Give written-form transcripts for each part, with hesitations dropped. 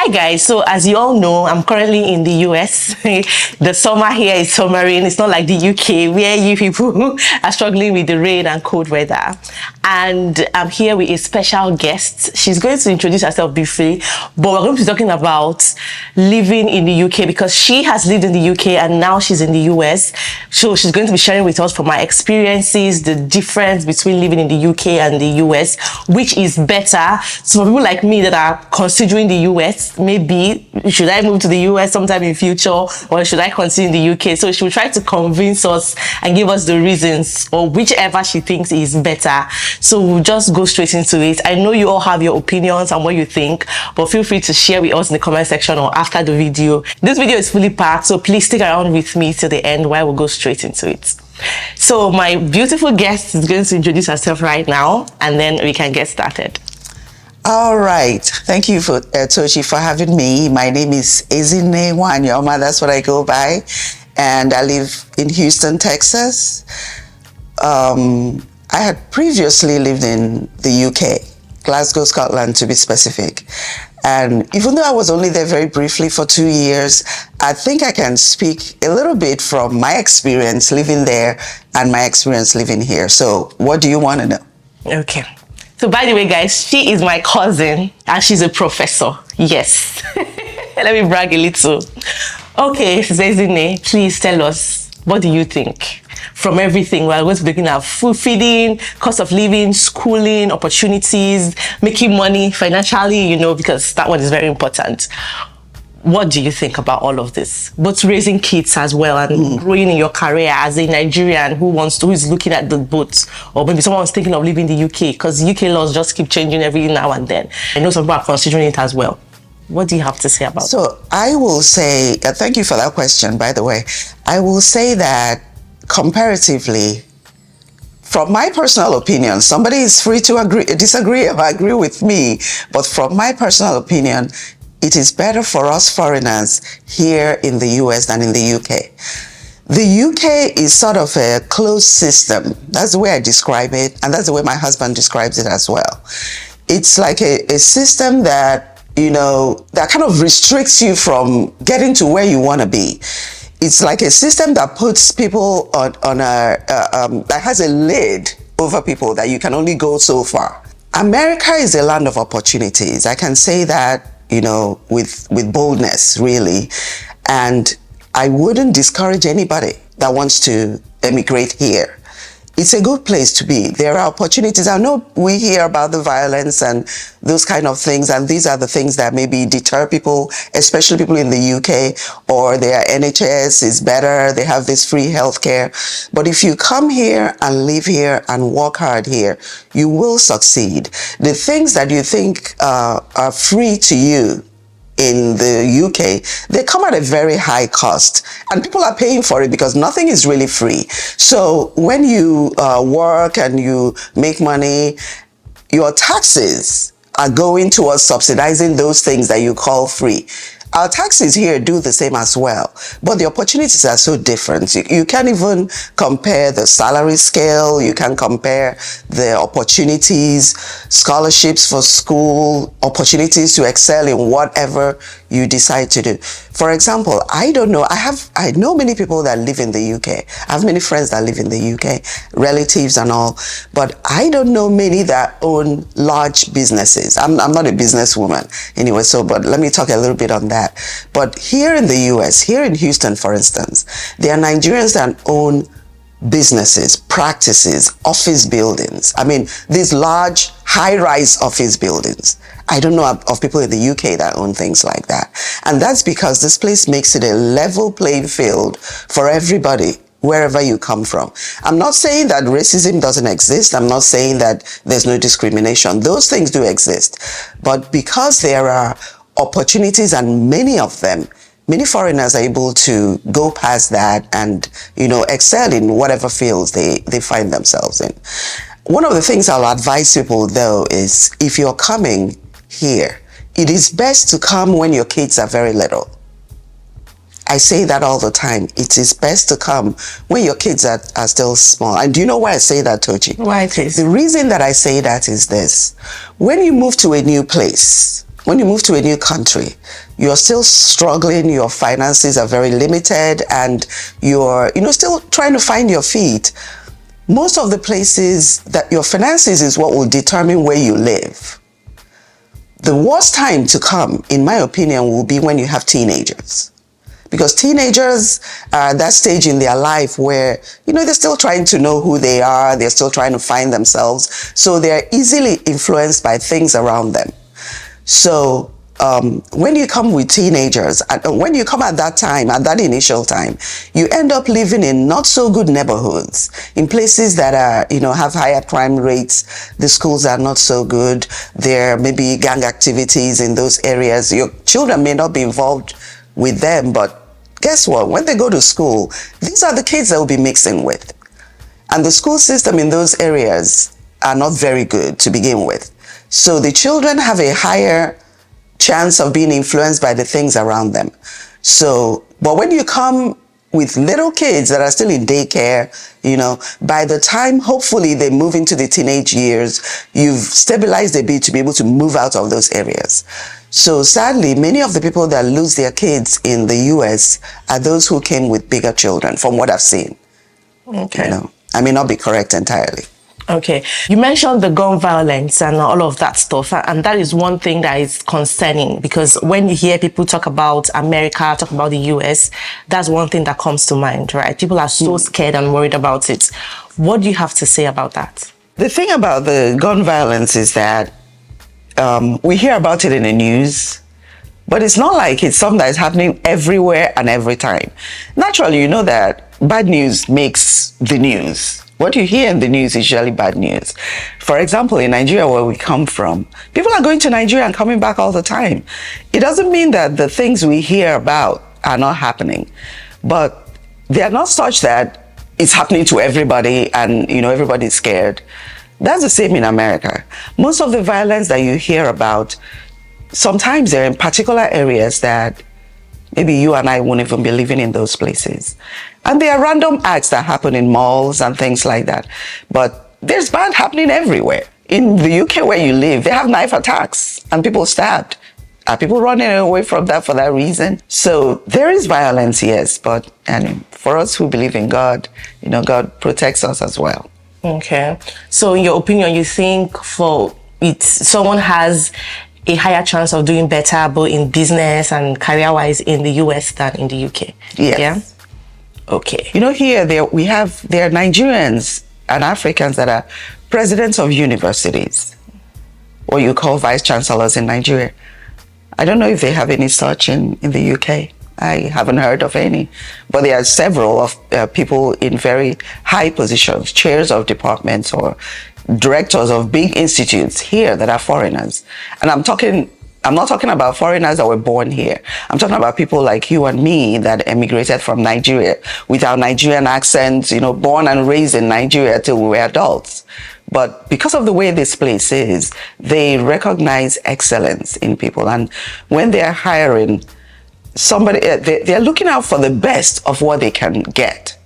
Hi guys, so as you all know, I'm currently in the US. The summer here is summering. It's not like the UK where you people are struggling with the rain and cold weather. And I'm here with a special guest. She's going to introduce herself briefly, but we're going to be talking about living in the UK because she has lived in the UK and now she's in the US. So she's going to be sharing with us from her experiences, the difference between living in the UK and the US, which is better. So for people like me that are considering the US, maybe should I move to the US sometime in future or should I continue in the UK? So she will try to convince us and give us the reasons or whichever she thinks is better. So we'll just go straight into it. I know you all have your opinions and what you think, but feel free to share with us in the comment section or after the video. This video is fully packed, so please stick around with me till the end while we'll go straight into it. So my beautiful guest is going to introduce herself right now and then we can get started. All right. Thank you for Tochi for having me. My name is Ezine Wanyoma. That's what I go by. And I live in Houston, Texas. I had previously lived in the UK, Glasgow, Scotland to be specific. And even though I was only there very briefly for 2 years, I think I can speak a little bit from my experience living there and my experience living here. So what do you want to know? Okay. So by the way, guys, she is my cousin and she's a professor. Yes. Let me brag a little. Okay, Zezine, please tell us, what do you think? From everything, we're going to be looking at food feeding, cost of living, schooling, opportunities, making money financially, you know, because that one is very important. What do you think about all of this? Both raising kids as well and growing in your career as a Nigerian who is looking at the boat, or maybe someone's thinking of leaving the UK because UK laws just keep changing every now and then. I know some people are considering it as well. What do you have to say about that? So I will say, thank you for that question, by the way. I will say that comparatively, from my personal opinion, somebody is free to disagree or agree with me, but from my personal opinion, it is better for us foreigners here in the US than in the UK. The UK is sort of a closed system. That's the way I describe it, and that's the way my husband describes it as well. It's like a system that, you know, that kind of restricts you from getting to where you want to be. It's like a system that puts people on that has a lid over people that you can only go so far. America is a land of opportunities. I can say that, you know, with boldness, really. And I wouldn't discourage anybody that wants to emigrate here. It's a good place to be. There are opportunities. I know we hear about the violence and those kind of things, and these are the things that maybe deter people, especially people in the UK, or their NHS is better, they have this free healthcare. But if you come here and live here and work hard here, you will succeed. The things that you think are free to you in the UK, they come at a very high cost and people are paying for it because nothing is really free. So when you work and you make money, your taxes are going towards subsidizing those things that you call free. Our taxes here do the same as well, but the opportunities are so different. You can't even compare the salary scale, you can compare the opportunities, scholarships for school, opportunities to excel in whatever you decide to do. For example, I don't know, I know many people that live in the UK. I have many friends that live in the UK, relatives and all, but I don't know many that own large businesses. I'm not a businesswoman anyway, but let me talk a little bit on that. But here in the US, here in Houston, for instance, there are Nigerians that own businesses, practices, office buildings. I mean, these large, high-rise office buildings. I don't know of people in the UK that own things like that. And that's because this place makes it a level playing field for everybody, wherever you come from. I'm not saying that racism doesn't exist. I'm not saying that there's no discrimination. Those things do exist. But because there are opportunities, and many of them, many foreigners are able to go past that and, you know, excel in whatever fields they find themselves in. One of the things I'll advise people, though, is if you're coming here, it is best to come when your kids are very little. I say that all the time. It is best to come when your kids are still small. And do you know why I say that, Tochi? Why, please? The reason that I say that is this. When you move to a new place, when you move to a new country, you're still struggling, your finances are very limited, and you're, still trying to find your feet. Most of the places that your finances is what will determine where you live. The worst time to come, in my opinion, will be when you have teenagers. Because teenagers are at that stage in their life where, they're still trying to know who they are, they're still trying to find themselves, so they're easily influenced by things around them. So when you come with teenagers, when you come at that time, at that initial time, you end up living in not so good neighborhoods, in places that are, have higher crime rates. The schools are not so good. There may be gang activities in those areas. Your children may not be involved with them, but guess what? When they go to school, these are the kids that will be mixing with. And the school system in those areas are not very good to begin with. So the children have a higher chance of being influenced by the things around them. So, but when you come with little kids that are still in daycare, by the time hopefully they move into the teenage years, you've stabilized a bit to be able to move out of those areas. So sadly, many of the people that lose their kids in the US are those who came with bigger children, from what I've seen. Okay. I may not be correct entirely. Okay. You mentioned the gun violence and all of that stuff. And that is one thing that is concerning, because when you hear people talk about America, talk about the US, that's one thing that comes to mind, right? People are so scared and worried about it. What do you have to say about that? The thing about the gun violence is that we hear about it in the news, but it's not like it's something that is happening everywhere and every time. Naturally, you know that bad news makes the news. What you hear in the news is usually bad news. For example, in Nigeria, where we come from, people are going to Nigeria and coming back all the time. It doesn't mean that the things we hear about are not happening, but they are not such that it's happening to everybody and, everybody's scared. That's the same in America. Most of the violence that you hear about, sometimes they're in particular areas that maybe you and I won't even be living in those places. And there are random acts that happen in malls and things like that. But there's bad happening everywhere. In the UK where you live, they have knife attacks and people stabbed. Are people running away from that for that reason? So there is violence, yes, but for us who believe in God, God protects us as well. Okay. So in your opinion, you think someone has a higher chance of doing better both in business and career-wise in the US than in the UK? Yes. Yeah? Okay. Here there are Nigerians and Africans that are presidents of universities, or you call vice chancellors in Nigeria. I don't know if they have any such in the UK. I haven't heard of any, but there are several of people in very high positions, chairs of departments or directors of big institutes here that are foreigners. And I'm not talking about foreigners that were born here. I'm talking about people like you and me that emigrated from Nigeria with our Nigerian accents, born and raised in Nigeria till we were adults. But because of the way this place is, they recognize excellence in people. And when they're hiring somebody, they're looking out for the best of what they can get.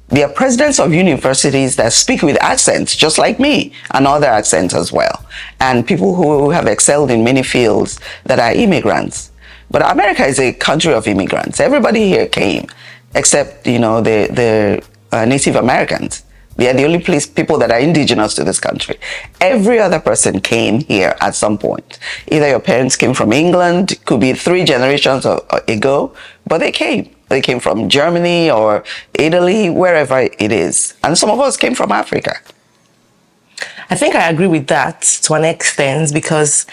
They are presidents of universities that speak with accents, just like me, and other accents as well. And people who have excelled in many fields that are immigrants. But America is a country of immigrants. Everybody here came, except, the Native Americans. They are the only people that are indigenous to this country. Every other person came here at some point. Either your parents came from England, could be 3 generations ago, but they came. They came from Germany or Italy, wherever it is. And some of us came from Africa. I think I agree with that to an extent, because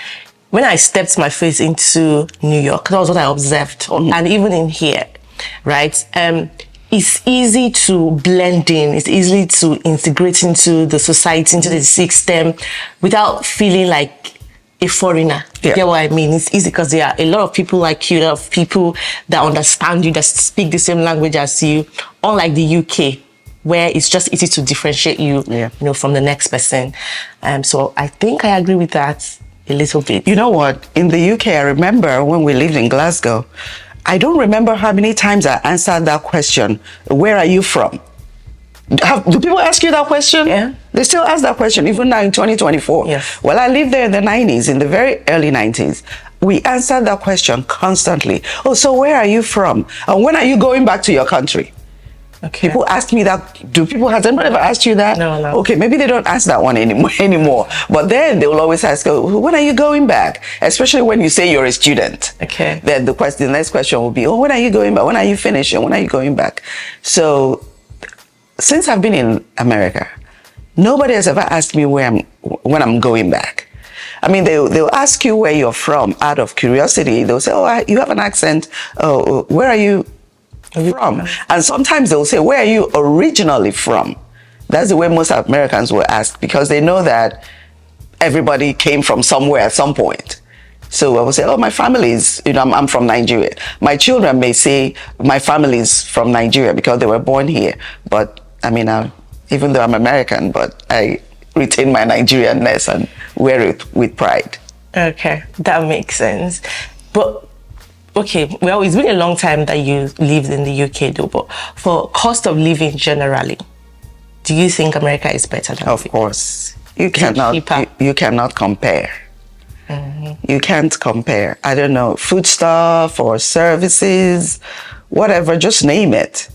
when I stepped my face into New York, that was what I observed. Mm-hmm. And even in here, right? It's easy to blend in. It's easy to integrate into the society, into the system without feeling like a foreigner. You get what I mean? It's easy because there are a lot of people like you, a lot of people that understand you, that speak the same language as you, unlike the UK, where it's just easy to differentiate you, from the next person. So I think I agree with that a little bit. You know what? In the UK, I remember when we lived in Glasgow, I don't remember how many times I answered that question, where are you from? Do people ask you that question? Yeah. They still ask that question, even now in 2024. Yes. Well, I lived there in the 90s, in the very early 90s. We answered that question constantly. Oh, so where are you from? And when are you going back to your country? Okay. People ask me that. Has anybody ever asked you that? No. Okay, maybe they don't ask that one anymore. But then they will always ask, oh, when are you going back? Especially when you say you're a student. Okay. Then the next question will be, oh, when are you going back? When are you finishing? When are you going back? So since I've been in America, nobody has ever asked me when I'm going back. I mean, they'll ask you where you're from out of curiosity. They'll say, oh, you have an accent. Oh, where are you from? And sometimes they'll say, where are you originally from? That's the way most Americans will ask, because they know that everybody came from somewhere at some point. So I will say, oh, my family is, I'm from Nigeria. My children may say my family is from Nigeria because they were born here. But I mean, even though I'm American, but I retain my Nigerianness and wear it with pride. Okay, that makes sense. But okay, well, it's been a long time that you lived in the UK though, but for cost of living generally, do you think America is better than Of course. You cannot compare. Mm-hmm. You can't compare. I don't know, foodstuff or services, whatever, just name it.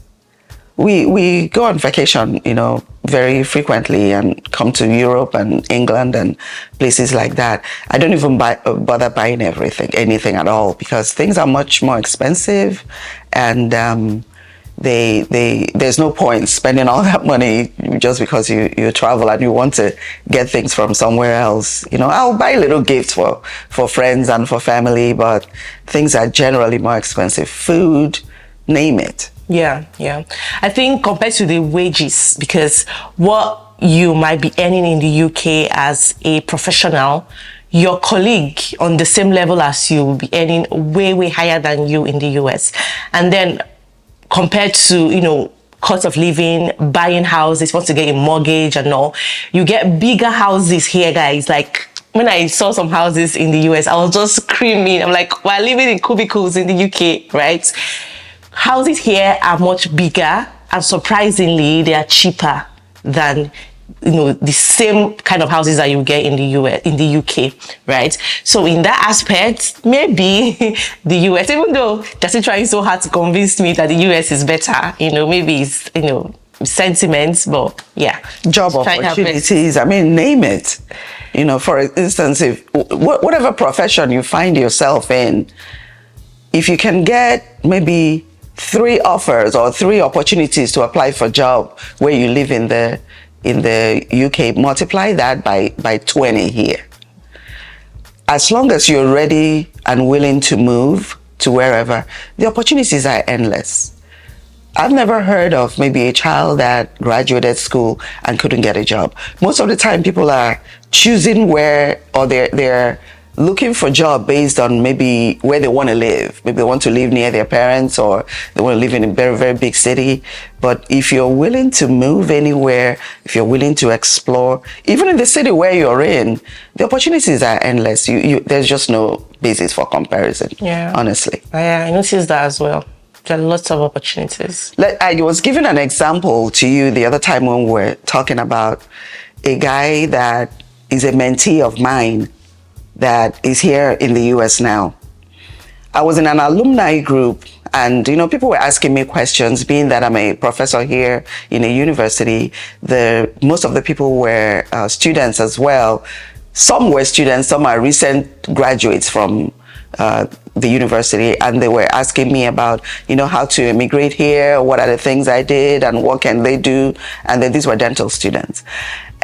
We go on vacation, very frequently and come to Europe and England and places like that. I don't even bother buying anything at all, because things are much more expensive, and there's no point spending all that money just because you travel and you want to get things from somewhere else. I'll buy little gifts for friends and for family, but things are generally more expensive. Food, name it. Yeah. I think compared to the wages, because what you might be earning in the UK as a professional, your colleague on the same level as you will be earning way higher than you in the US. And then compared to, cost of living, buying houses, want to get a mortgage and all, you get bigger houses here, guys. Like, when I saw some houses in the US, I was just screaming. I'm like, we're living in cubicles in the UK, right? Houses here are much bigger, and surprisingly, they are cheaper than the same kind of houses that you get in the UK, right? So in that aspect, maybe the US, even though they're still trying so hard to convince me that the US is better, maybe it's sentiments, but yeah. Job opportunities, I mean, name it. For instance, if whatever profession you find yourself in, if you can get maybe 3 offers or 3 opportunities to apply for a job where you live in the UK, multiply that by 20 here. As long as you're ready and willing to move to wherever, the opportunities are endless. I've never heard of maybe a child that graduated school and couldn't get a job. Most of the time, people are choosing where, or they're looking for a job based on maybe where they want to live. Maybe they want to live near their parents, or they want to live in a very, very big city. But if you're willing to move anywhere, if you're willing to explore, even in the city where you're in, the opportunities are endless. There's just no basis for comparison, honestly. Yeah, I noticed that as well. There are lots of opportunities. I was giving an example to you the other time when we were talking about a guy that is a mentee of mine that is here in the US now. I was in an alumni group, and people were asking me questions. Being that I'm a professor here in a university, most of the people were students as well. Some were students, some are recent graduates from the university, and they were asking me about how to immigrate here, what are the things I did, and what can they do. And then these were dental students.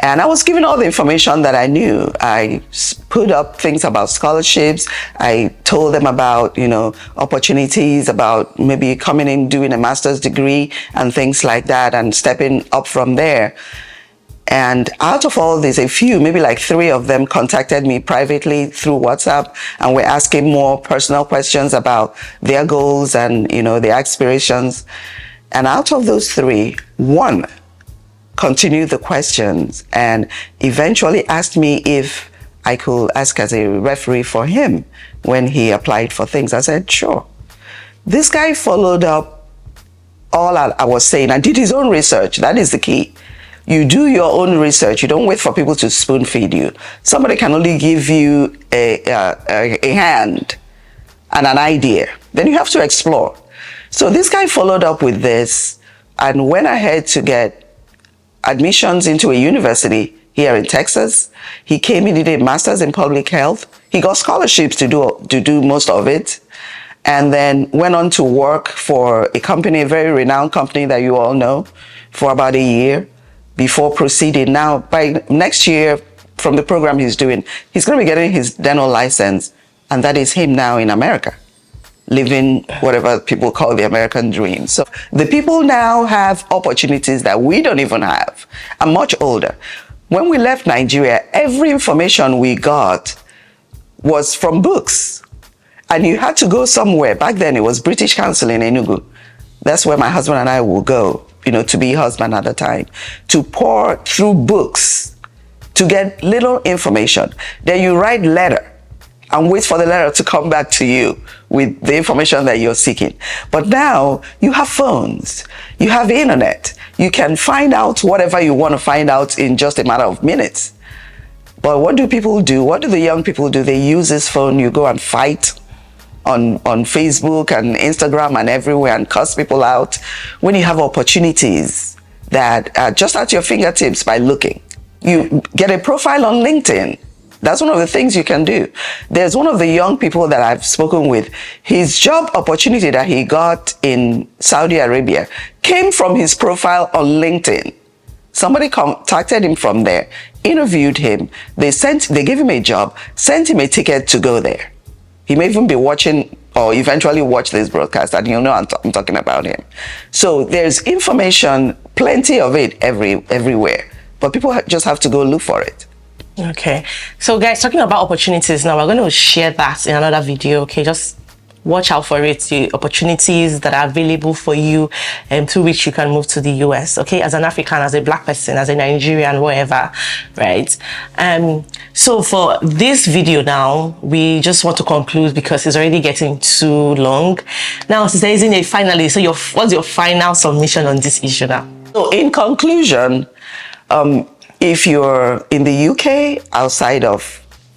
And I was giving all the information that I knew. I put up things about scholarships. I told them about, opportunities, about maybe coming in, doing a master's degree and things like that, and stepping up from there. And out of all this, a few, maybe like 3 of them contacted me privately through WhatsApp and were asking more personal questions about their goals and, their aspirations. And out of those 3, 1 continued the questions and eventually asked me if I could ask as a referee for him when he applied for things. I said, sure. This guy followed up all I was saying, and did his own research. That is the key. You do your own research. You don't wait for people to spoon feed you. Somebody can only give you a hand and an idea. Then you have to explore. So this guy followed up with this and went ahead to get admissions into a university here in Texas. He came in, he did a master's in public health. He got scholarships to do most of it, and then went on to work for a company, a very renowned company that you all know, for about a year before proceeding. Now, by next year, from the program he's doing, he's going to be getting his dental license, and that is him now in America, living whatever people call the American dream. So the people now have opportunities that we don't even have. I'm much older. When we left Nigeria, every information we got was from books. And you had to go somewhere. Back then, it was British Council in Enugu. That's where my husband and I will go, to be husband at the time, to pour through books to get little information. Then you write letter and wait for the letter to come back to you with the information that you're seeking. But now you have phones, you have internet, you can find out whatever you want to find out in just a matter of minutes. But what do people do? What do the young people do? They use this phone, you go and fight on Facebook and Instagram and everywhere and cuss people out, when you have opportunities that are just at your fingertips by looking. You get a profile on LinkedIn. That's one of the things you can do. There's one of the young people that I've spoken with. His job opportunity that he got in Saudi Arabia came from his profile on LinkedIn. Somebody contacted him from there, interviewed him. They gave him a job, sent him a ticket to go there. He may even be watching or eventually watch this broadcast, and you'll know I'm talking about him. So there's information, plenty of it everywhere, but people just have to go look for it. Okay, so guys, talking about opportunities now, we're going to share that in another video. Okay, just watch out for it, the opportunities that are available for you and through which you can move to the US. Okay, as an African, as a black person, as a Nigerian, wherever, right? So for this video now, we just want to conclude because it's already getting too long. Now, since there isn't a finally, so what's your final submission on this issue now? So in conclusion, if you're in the UK,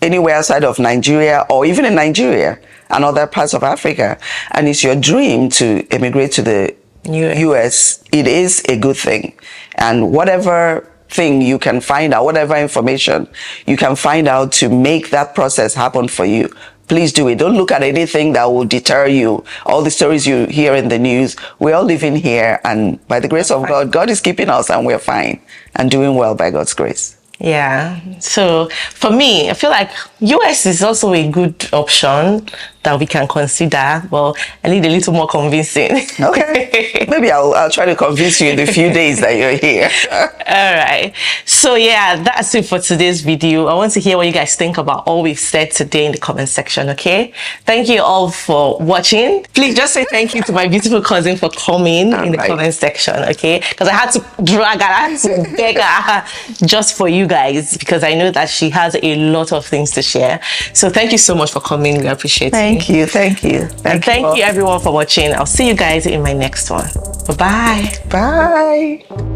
anywhere outside of Nigeria, or even in Nigeria and other parts of Africa, and it's your dream to immigrate to the US, it is a good thing. And whatever thing you can find out, whatever information you can find out to make that process happen for you, please do it. Don't look at anything that will deter you. All the stories you hear in the news, we're all living here, and by the grace of God, God is keeping us, and we're fine and doing well by God's grace. Yeah, so for me, I feel like US is also a good option that we can consider. Well, I need a little more convincing. Okay, maybe I'll try to convince you in the few days that you're here. All right, so yeah, that's it for today's video. I want to hear what you guys think about all we've said today in the comment section. Okay, thank you all for watching. Please just say thank you to my beautiful cousin for coming in the comment section. Okay, because I had to drag her, I had to beg her just for you guys, because I know that she has a lot of things to share. So thank you so much for coming. We appreciate it. Thank you. Thank you everyone for watching. I'll see you guys in my next one. Bye-bye. Bye.